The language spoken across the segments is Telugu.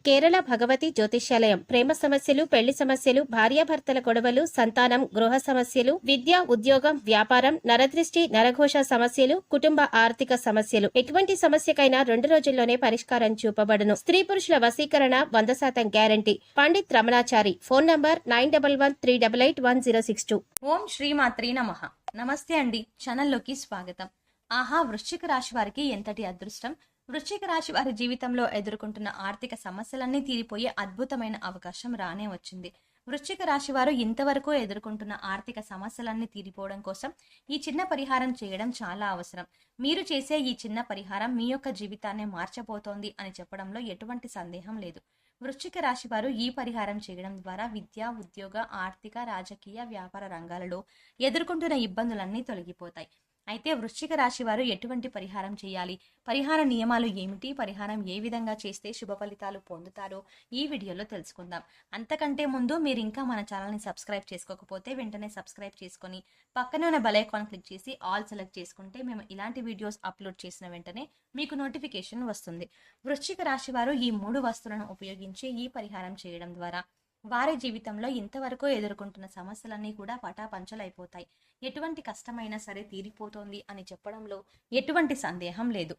కేరళ భగవతి జ్యోతిష్యాలయం ప్రేమ సమస్యలు, పెళ్లి సమస్యలు, భార్యాభర్తల గొడవలు, సంతానం, గృహ సమస్యలు, విద్య, ఉద్యోగం, వ్యాపారం, నరదృష్టి, నరఘోష సమస్యలు, కుటుంబ ఆర్థిక సమస్యలు, ఎటువంటి సమస్యకైనా 2 రోజుల్లోనే పరిష్కారం చూపబడును. స్త్రీ పురుషుల వశీకరణ 100% guarantee. Pandit Ramanachari. Phone number 9113881062. ఓం శ్రీమాత్రే నమః. నమస్తే అండి, ఛానల్లోకి స్వాగతం. ఆహా, వృశ్చిక రాశి వారికి ఎంతటి అదృష్టం! వృశ్చిక రాశి వారి జీవితంలో ఎదుర్కొంటున్న ఆర్థిక సమస్యలన్నీ తీరిపోయే అద్భుతమైన అవకాశం రానే వచ్చింది. వృశ్చిక రాశి వారు ఇంతవరకు ఎదుర్కొంటున్న ఆర్థిక సమస్యలన్నీ తీరిపోవడం కోసం ఈ చిన్న పరిహారం చేయడం చాలా అవసరం. మీరు చేసే ఈ చిన్న పరిహారం మీ యొక్క జీవితాన్ని మార్చబోతోంది అని చెప్పడంలో ఎటువంటి సందేహం లేదు. వృశ్చిక రాశి వారు ఈ పరిహారం చేయడం ద్వారా విద్య, ఉద్యోగ, ఆర్థిక, రాజకీయ, వ్యాపార రంగాలలో ఎదుర్కొంటున్న ఇబ్బందులన్నీ తొలగిపోతాయి. అయితే వృశ్చిక రాశి వారు ఎటువంటి పరిహారం చేయాలి, పరిహార నియమాలు ఏమిటి, పరిహారం ఏ విధంగా చేస్తే శుభ ఫలితాలు పొందుతారో ఈ వీడియోలో తెలుసుకుందాం. అంతకంటే ముందు మీరు ఇంకా మన ఛానల్ని సబ్స్క్రైబ్ చేసుకోకపోతే వెంటనే సబ్స్క్రైబ్ చేసుకొని పక్కనే ఉన్న బెల్ ఐకాన్ క్లిక్ చేసి ఆల్ సెలెక్ట్ చేసుకుంటే మేము ఇలాంటి వీడియోస్ అప్లోడ్ చేసిన వెంటనే మీకు నోటిఫికేషన్ వస్తుంది. వృశ్చిక రాశి వారు ఈ 3 వస్తువులను ఉపయోగించి ఈ పరిహారం చేయడం ద్వారా వారి జీవితంలో ఇంతవరకు ఎదుర్కొంటున్న సమస్యలన్నీ కూడా పటాపంచలైపోతాయి. ఎటువంటి కష్టమైనా సరే తీరిపోతోంది అని చెప్పడంలో ఎటువంటి సందేహం లేదు.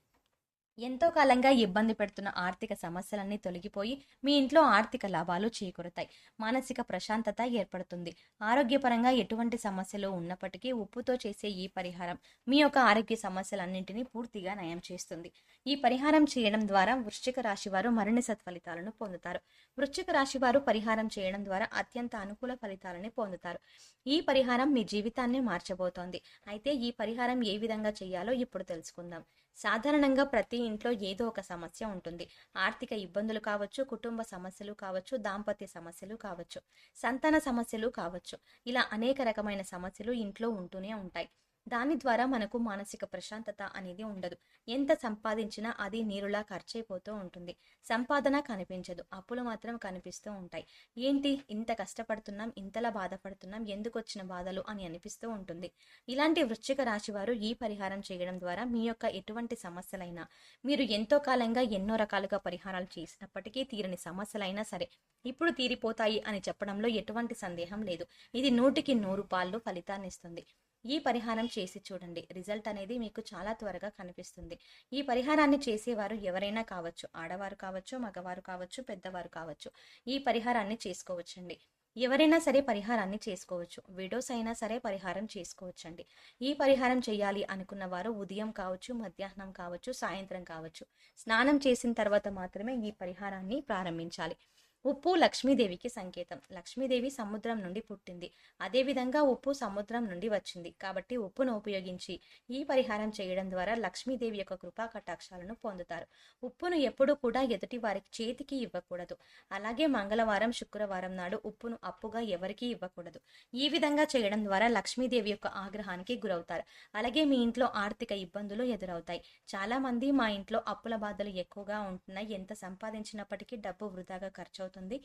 ఎంతో కాలంగా ఇబ్బంది పెడుతున్న ఆర్థిక సమస్యలన్నీ తొలగిపోయి మీ ఇంట్లో ఆర్థిక లాభాలు చేకూరుతాయి. మానసిక ప్రశాంతత ఏర్పడుతుంది. ఆరోగ్యపరంగా ఎటువంటి సమస్యలు ఉన్నప్పటికీ ఉప్పుతో చేసే ఈ పరిహారం మీ యొక్క ఆరోగ్య సమస్యలన్నింటినీ పూర్తిగా నయం చేస్తుంది. ఈ పరిహారం చేయడం ద్వారా వృశ్చిక రాశి వారు మరిన్ని సత్ఫలితాలను పొందుతారు. వృశ్చిక రాశి వారు పరిహారం చేయడం ద్వారా అత్యంత అనుకూల ఫలితాలని పొందుతారు. ఈ పరిహారం మీ జీవితాన్ని మార్చబోతోంది. అయితే ఈ పరిహారం ఏ విధంగా చేయాలో ఇప్పుడు తెలుసుకుందాం. సాధారణంగా ప్రతి ఇంట్లో ఏదో ఒక సమస్య ఉంటుంది. ఆర్థిక ఇబ్బందులు కావచ్చు, కుటుంబ సమస్యలు కావచ్చు, దాంపత్య సమస్యలు కావచ్చు, సంతాన సమస్యలు కావచ్చు. ఇలా అనేక రకమైన సమస్యలు ఇంట్లో ఉంటూనే ఉంటాయి. దాని ద్వారా మనకు మానసిక ప్రశాంతత అనేది ఉండదు. ఎంత సంపాదించినా అది నీరులా ఖర్చయిపోతూ ఉంటుంది. సంపాదన కనిపించదు, అప్పులు మాత్రం కనిపిస్తూ ఉంటాయి. ఏంటి ఇంత కష్టపడుతున్నాం, ఇంతలా బాధపడుతున్నాం, ఎందుకు వచ్చిన బాధలు అని అనిపిస్తూ ఉంటుంది. ఇలాంటి వృశ్చిక రాశి వారు ఈ పరిహారం చేయడం ద్వారా మీ యొక్క ఎటువంటి సమస్యలైనా, మీరు ఎంతో కాలంగా ఎన్నో రకాలుగా పరిహారాలు చేసినప్పటికీ తీరని సమస్యలైనా సరే ఇప్పుడు తీరిపోతాయి అని చెప్పడంలో ఎటువంటి సందేహం లేదు. ఇది 100కి 100 పాళ్ళు ఫలితాన్ని ఇస్తుంది. ఈ పరిహారం చేసి చూడండి, రిజల్ట్ అనేది మీకు చాలా త్వరగా కనిపిస్తుంది. ఈ పరిహారాన్ని చేసేవారు ఎవరైనా కావచ్చు, ఆడవారు కావచ్చు, మగవారు కావచ్చు, పెద్దవారు కావచ్చు. ఈ పరిహారాన్ని చేసుకోవచ్చండి. ఎవరైనా సరే పరిహారాన్ని చేసుకోవచ్చు. విడోస్ అయినా సరే పరిహారం చేసుకోవచ్చండి. ఈ పరిహారం చేయాలి అనుకున్న వారు ఉదయం కావచ్చు, మధ్యాహ్నం కావచ్చు, సాయంత్రం కావచ్చు, స్నానం చేసిన తర్వాత మాత్రమే ఈ పరిహారాన్ని ప్రారంభించాలి. ఉప్పు లక్ష్మీదేవికి సంకేతం. లక్ష్మీదేవి సముద్రం నుండి పుట్టింది, అదేవిధంగా ఉప్పు సముద్రం నుండి వచ్చింది. కాబట్టి ఉప్పును ఉపయోగించి ఈ పరిహారం చేయడం ద్వారా లక్ష్మీదేవి యొక్క కృపా కటాక్షాలను పొందుతారు. ఉప్పును ఎప్పుడూ కూడా ఎదుటి వారికి చేతికి ఇవ్వకూడదు. అలాగే మంగళవారం, శుక్రవారం నాడు ఉప్పును అప్పుగా ఎవరికీ ఇవ్వకూడదు. ఈ విధంగా చేయడం ద్వారా లక్ష్మీదేవి యొక్క ఆగ్రహానికి గురవుతారు. అలాగే మీ ఇంట్లో ఆర్థిక ఇబ్బందులు ఎదురవుతాయి. చాలా మంది మా ఇంట్లో అప్పుల బాధలు ఎక్కువగా ఉంటున్నాయి, ఎంత సంపాదించినప్పటికీ డబ్బు వృధాగా ఖర్చు అవుతుంది,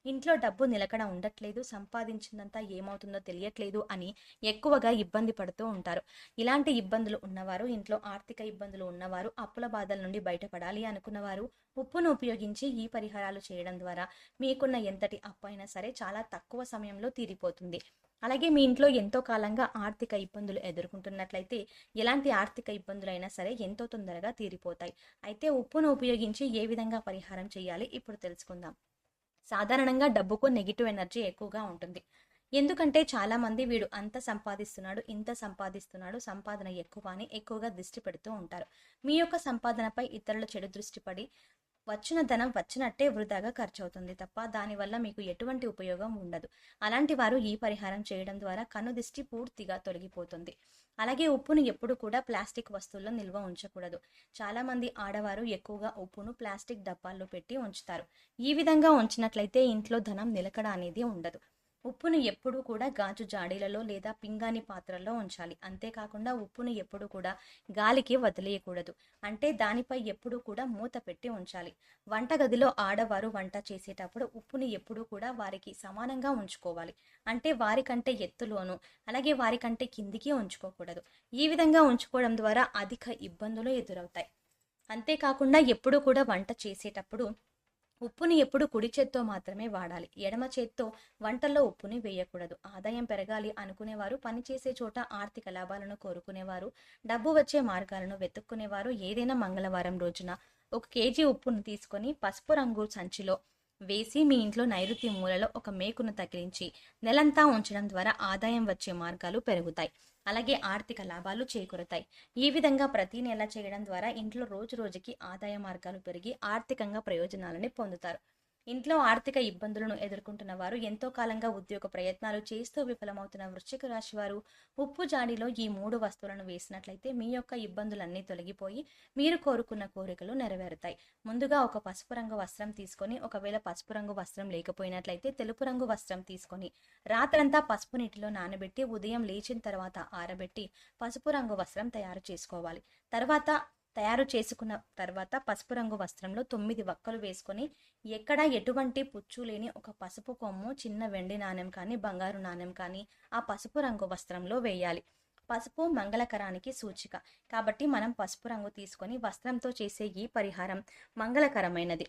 ఇంట్లో డబ్బు నిలకడ ఉండట్లేదు, సంపాదించిందంతా ఏమవుతుందో తెలియట్లేదు అని ఎక్కువగా ఇబ్బంది పడుతూ ఉంటారు. ఇలాంటి ఇబ్బందులు ఉన్నవారు, ఇంట్లో ఆర్థిక ఇబ్బందులు ఉన్నవారు, అప్పుల బాధల నుండి బయటపడాలి అనుకున్నవారు ఉప్పును ఉపయోగించి ఈ పరిహారాలు చేయడం ద్వారా మీకున్న ఎంతటి అప్పు అయినా సరే చాలా తక్కువ సమయంలో తీరిపోతుంది. అలాగే మీ ఇంట్లో ఎంతో కాలంగా ఆర్థిక ఇబ్బందులు ఎదుర్కొంటున్నట్లయితే ఎలాంటి ఆర్థిక ఇబ్బందులైనా సరే ఎంతో తొందరగా తీరిపోతాయి. అయితే ఉప్పును ఉపయోగించి ఏ విధంగా పరిహారం చేయాలి ఇప్పుడు తెలుసుకుందాం. సాధారణంగా డబ్బుకు నెగిటివ్ ఎనర్జీ ఎక్కువగా ఉంటుంది. ఎందుకంటే చాలా మంది వీడు అంత సంపాదిస్తున్నాడు, ఇంత సంపాదిస్తున్నాడు, సంపాదన ఎక్కువ అని ఎక్కువగా దృష్టి పెడుతూ ఉంటారు. మీ యొక్క సంపాదనపై ఇతరుల చెడు దృష్టి పడి వచ్చిన ధనం వచ్చినట్టే వృధాగా ఖర్చు అవుతుంది తప్ప దానివల్ల మీకు ఎటువంటి ఉపయోగం ఉండదు. అలాంటి వారు ఈ పరిహారం చేయడం ద్వారా కనుదిష్టి పూర్తిగా తొలగిపోతుంది. అలాగే ఉప్పును ఎప్పుడు కూడా ప్లాస్టిక్ వస్తువుల్లో నిల్వ ఉంచకూడదు. చాలా మంది ఆడవారు ఎక్కువగా ఉప్పును ప్లాస్టిక్ డబ్బాల్లో పెట్టి ఉంచుతారు. ఈ విధంగా ఉంచినట్లయితే ఇంట్లో ధనం నిలకడ అనేది ఉండదు. ఉప్పును ఎప్పుడూ కూడా గాజు జాడీలలో లేదా పింగాణి పాత్రల్లో ఉంచాలి. అంతేకాకుండా ఉప్పును ఎప్పుడు కూడా గాలికి వదిలేయకూడదు. అంటే దానిపై ఎప్పుడూ కూడా మూత పెట్టి ఉంచాలి. వంటగదిలో ఆడవారు వంట చేసేటప్పుడు ఉప్పుని ఎప్పుడూ కూడా వారికి సమానంగా ఉంచుకోవాలి. అంటే వారికంటే ఎత్తులోను, అలాగే వారికంటే కిందికి ఉంచుకోకూడదు. ఈ విధంగా ఉంచుకోవడం ద్వారా అధిక ఇబ్బందులు ఎదురవుతాయి. అంతేకాకుండా ఎప్పుడూ కూడా వంట చేసేటప్పుడు ఉప్పుని ఎప్పుడు కుడి చేత్తో మాత్రమే వాడాలి. ఎడమ చేత్తో వంటల్లో ఉప్పుని వేయకూడదు. ఆదాయం పెరగాలి అనుకునేవారు, పనిచేసే చోట ఆర్థిక లాభాలను కోరుకునేవారు, డబ్బు వచ్చే మార్గాలను వెతుక్కునేవారు ఏదైనా మంగళవారం రోజున 1 కేజీ ఉప్పును తీసుకొని పసుపు రంగు సంచిలో వేసి మీ ఇంట్లో నైరుతి మూలలో ఒక మేకును తగిలించి నెలంతా ఉంచడం ద్వారా ఆదాయం వచ్చే మార్గాలు పెరుగుతాయి. అలాగే ఆర్థిక లాభాలు చేకూరుతాయి. ఈ విధంగా ప్రతి నెల చేయడం ద్వారా ఇంట్లో రోజు రోజుకి ఆదాయ మార్గాలు పెరిగి ఆర్థికంగా ప్రయోజనాలని పొందుతారు. ఇంట్లో ఆర్థిక ఇబ్బందులను ఎదుర్కొంటున్న వారు, ఎంతో కాలంగా ఉద్యోగ ప్రయత్నాలు చేస్తూ విఫలమవుతున్న వృశ్చిక రాశి వారు ఉప్పు జాడీలో ఈ 3 వస్తువులను వేసినట్లయితే మీ యొక్క ఇబ్బందులన్నీ తొలగిపోయి మీరు కోరుకున్న కోరికలు నెరవేరుతాయి. ముందుగా ఒక పసుపు రంగు వస్త్రం తీసుకొని, ఒకవేళ పసుపు రంగు వస్త్రం లేకపోయినట్లయితే తెలుపు రంగు వస్త్రం తీసుకొని రాత్రంతా పసుపు నీటిలో నానబెట్టి ఉదయం లేచిన తర్వాత ఆరబెట్టి పసుపు రంగు వస్త్రం తయారు చేసుకోవాలి. తయారు చేసుకున్న తర్వాత పసుపు రంగు వస్త్రంలో 9 వక్కలు వేసుకొని ఎక్కడ ఎటువంటి పుచ్చు లేని ఒక పసుపు కొమ్ము, చిన్న వెండి నాణెం కానీ బంగారు నాణెం కానీ ఆ పసుపు రంగు వస్త్రంలో వేయాలి. పసుపు మంగళకరానికి సూచిక కాబట్టి మనం పసుపు రంగు తీసుకొని వస్త్రంతో చేసే ఈ పరిహారం మంగళకరమైనది.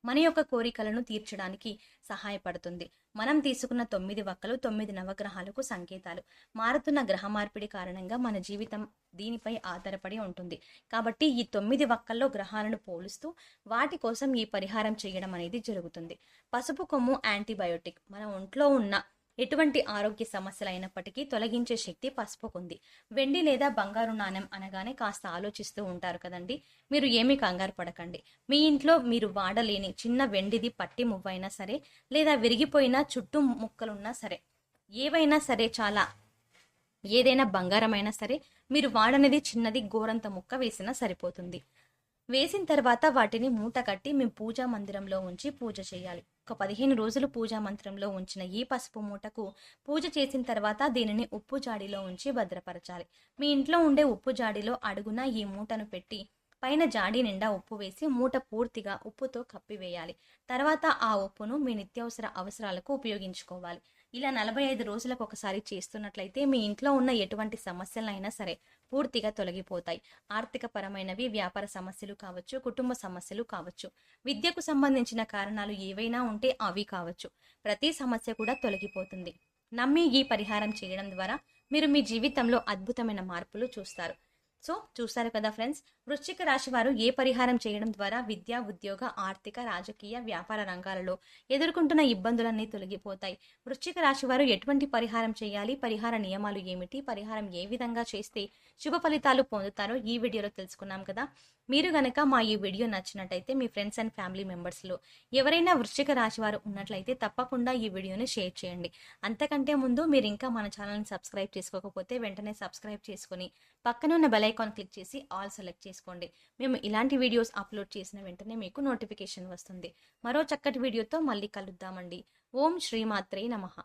మన యొక్క కోరికలను తీర్చడానికి సహాయపడుతుంది. మనం తీసుకున్న 9 వక్కలు 9 నవగ్రహాలకు సంకేతాలు. మారుతున్న గ్రహ మార్పిడి కారణంగా మన జీవితం దీనిపై ఆధారపడి ఉంటుంది. కాబట్టి ఈ 9 వక్కల్లో గ్రహాలను పోలుస్తూ వాటి కోసం ఈ పరిహారం చేయడం అనేది జరుగుతుంది. పసుపు కొమ్ము యాంటీబయోటిక్. మన ఒంట్లో ఉన్న ఎటువంటి ఆరోగ్య సమస్యలు అయినప్పటికీ తొలగించే శక్తి పసుపుకుంది. వెండి లేదా బంగారు నాణెం అనగానే కాస్త ఆలోచిస్తూ ఉంటారు కదండి. మీరు ఏమీ కంగారు పడకండి. మీ ఇంట్లో మీరు వాడలేని చిన్న వెండిది పట్టి మువ్వైనా సరే, లేదా విరిగిపోయిన చుట్టూ ముక్కలున్నా సరే, ఏవైనా సరే, ఏదైనా బంగారమైనా సరే, మీరు వాడనిది చిన్నది గోరంత ముక్క వేసినా సరిపోతుంది. వేసిన తర్వాత వాటిని మూట కట్టి మీ పూజా మందిరంలో ఉంచి పూజ చేయాలి. ఒక 15 రోజులు పూజా మందిరంలో ఉంచిన ఈ పసుపు మూటకు పూజ చేసిన తర్వాత దీనిని ఉప్పు జాడీలో ఉంచి భద్రపరచాలి. మీ ఇంట్లో ఉండే ఉప్పు జాడీలో అడుగున ఈ మూటను పెట్టి పైన జాడీ నిండా ఉప్పు వేసి మూట పూర్తిగా ఉప్పుతో కప్పివేయాలి. తర్వాత ఆ ఉప్పును మీ నిత్యావసర అవసరాలకు ఉపయోగించుకోవాలి. ఇలా 45 రోజులకు ఒకసారి చేస్తున్నట్లయితే మీ ఇంట్లో ఉన్న ఎటువంటి సమస్యలైనా సరే పూర్తిగా తొలగిపోతాయి. ఆర్థిక పరమైనవి, వ్యాపార సమస్యలు కావచ్చు, కుటుంబ సమస్యలు కావచ్చు, విద్యకు సంబంధించిన కారణాలు ఏవైనా ఉంటే అవి కావచ్చు. ప్రతి సమస్య కూడా తొలగిపోతుంది. నమ్మి ఈ పరిహారం చేయడం ద్వారా మీరు మీ జీవితంలో అద్భుతమైన మార్పులు చూస్తారు. సో చూస్తారు కదా ఫ్రెండ్స్, వృశ్చిక రాశి వారు ఏ పరిహారం చేయడం ద్వారా విద్య, ఉద్యోగ, ఆర్థిక, రాజకీయ, వ్యాపార రంగాలలో ఎదుర్కొంటున్న ఇబ్బందులన్నీ తొలగిపోతాయి. వృశ్చిక రాశి వారు ఎటువంటి పరిహారం చేయాలి, పరిహార నియమాలు ఏమిటి, పరిహారం ఏ విధంగా చేస్తే శుభ ఫలితాలు పొందుతారో ఈ వీడియోలో తెలుసుకున్నాం కదా. మీరు గనక మా ఈ వీడియో నచ్చినట్టయితే మీ ఫ్రెండ్స్ అండ్ ఫ్యామిలీ మెంబర్స్లో ఎవరైనా వృశ్చిక రాశి వారు ఉన్నట్లయితే తప్పకుండా ఈ వీడియోని షేర్ చేయండి. అంతకంటే ముందు మీరు ఇంకా మన ఛానల్ని సబ్స్క్రైబ్ చేసుకోకపోతే వెంటనే సబ్స్క్రైబ్ చేసుకుని పక్కనున్న బెల్ ఐకాన్ క్లిక్ చేసి ఆల్ సెలెక్ట్ చేసుకోండి. మేము ఇలాంటి వీడియోస్ అప్లోడ్ చేసిన వెంటనే మీకు నోటిఫికేషన్ వస్తుంది. మరో చక్కటి వీడియోతో మళ్ళీ కలుద్దామండి. ఓం శ్రీమాత్రే నమః.